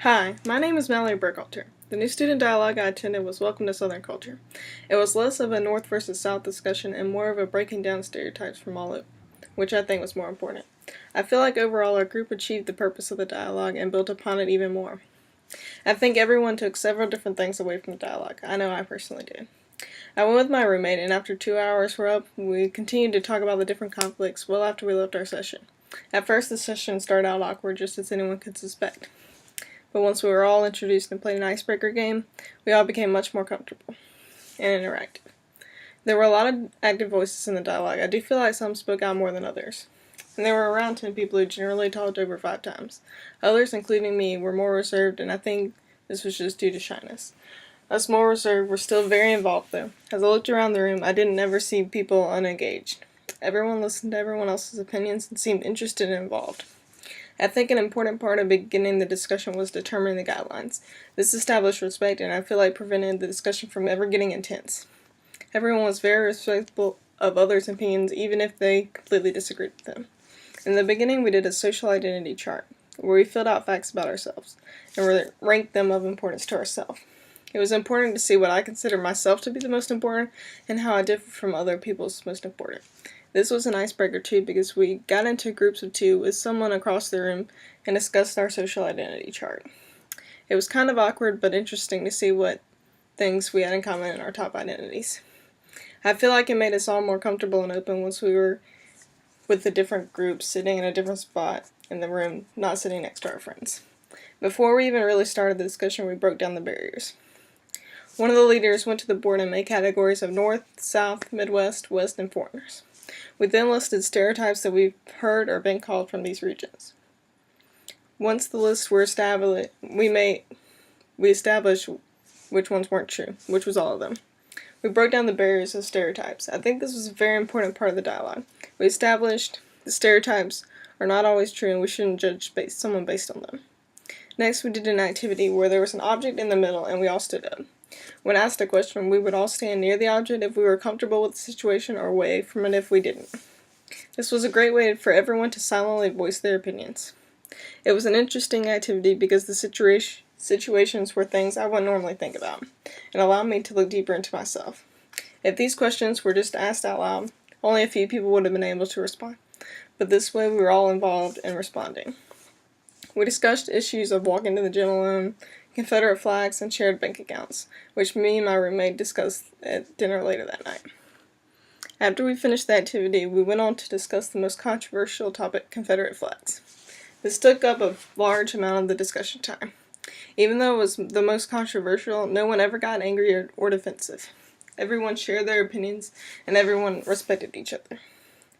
Hi, my name is Mallory Burckhalter. The new student dialogue I attended was Welcome to Southern Culture. It was less of a North versus South discussion and more of a breaking down stereotypes from all over, which I think was more important. I feel like overall our group achieved the purpose of the dialogue and built upon it even more. I think everyone took several different things away from the dialogue. I know I personally did. I went with my roommate, and after 2 hours were up, we continued to talk about the different conflicts well after we left our session. At first, the session started out awkward, just as anyone could suspect. But once we were all introduced and played an icebreaker game, we all became much more comfortable and interactive. There were a lot of active voices in the dialogue. I do feel like some spoke out more than others. And there were around 10 people who generally talked over 5 times. Others, including me, were more reserved, and I think this was just due to shyness. Us more reserved were still very involved, though. As I looked around the room, I didn't ever see people unengaged. Everyone listened to everyone else's opinions and seemed interested and involved. I think an important part of beginning the discussion was determining the guidelines. This established respect, and I feel like prevented the discussion from ever getting intense. Everyone was very respectful of others' opinions, even if they completely disagreed with them. In the beginning, we did a social identity chart, where we filled out facts about ourselves, and ranked them of importance to ourselves. It was important to see what I consider myself to be the most important, and how I differ from other people's most important. This was an icebreaker too, because we got into groups of 2 with someone across the room and discussed our social identity chart. It was kind of awkward, but interesting to see what things we had in common in our top identities. I feel like it made us all more comfortable and open once we were with the different groups, sitting in a different spot in the room, not sitting next to our friends. Before we even really started the discussion, we broke down the barriers. One of the leaders went to the board and made categories of North, South, Midwest, West, and foreigners. We then listed stereotypes that we've heard or been called from these regions. Once the lists were established, we established which ones weren't true, which was all of them. We broke down the barriers of stereotypes. I think this was a very important part of the dialogue. We established the stereotypes are not always true, and we shouldn't judge someone based on them. Next, we did an activity where there was an object in the middle and we all stood up. When asked a question, we would all stand near the object if we were comfortable with the situation or away from it if we didn't. This was a great way for everyone to silently voice their opinions. It was an interesting activity because the situations were things I wouldn't normally think about, and allowed me to look deeper into myself. If these questions were just asked out loud, only a few people would have been able to respond, but this way we were all involved in responding. We discussed issues of walking to the gym alone, Confederate flags, and shared bank accounts, which me and my roommate discussed at dinner later that night. After we finished the activity, we went on to discuss the most controversial topic, Confederate flags. This took up a large amount of the discussion time. Even though it was the most controversial, no one ever got angry or defensive. Everyone shared their opinions, and everyone respected each other.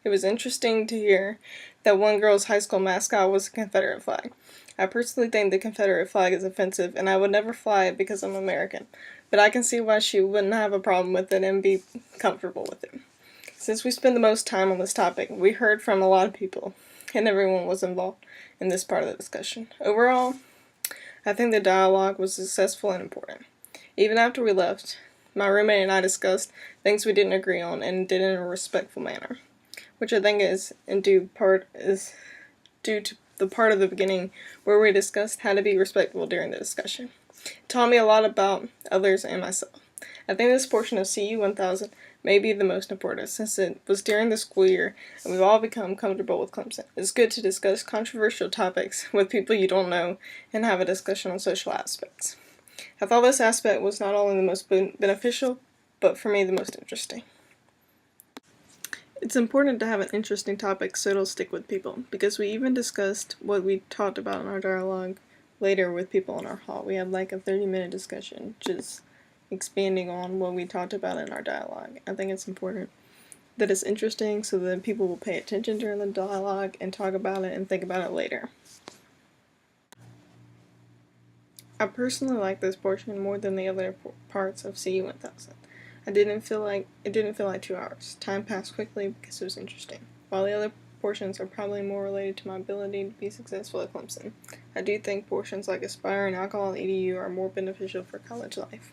It was interesting to hear that one girl's high school mascot was a Confederate flag. I personally think the Confederate flag is offensive, and I would never fly it because I'm American, but I can see why she wouldn't have a problem with it and be comfortable with it. Since we spent the most time on this topic, we heard from a lot of people, and everyone was involved in this part of the discussion. Overall, I think the dialogue was successful and important. Even after we left, my roommate and I discussed things we didn't agree on and did it in a respectful manner, which I think is due to the part of the beginning where we discussed how to be respectful during the discussion. It taught me a lot about others and myself. I think this portion of CU 1000 may be the most important since it was during the school year and we've all become comfortable with Clemson. It's good to discuss controversial topics with people you don't know and have a discussion on social aspects. I thought this aspect was not only the most beneficial, but for me the most interesting. It's important to have an interesting topic so it'll stick with people, because we even discussed what we talked about in our dialogue later with people in our hall. We had like a 30-minute discussion, just expanding on what we talked about in our dialogue. I think it's important that it's interesting so that people will pay attention during the dialogue and talk about it and think about it later. I personally like this portion more than the other parts of CU 1000. It didn't feel like 2 hours. Time passed quickly because it was interesting. While the other portions are probably more related to my ability to be successful at Clemson, I do think portions like Aspire and Alcohol and EDU are more beneficial for college life.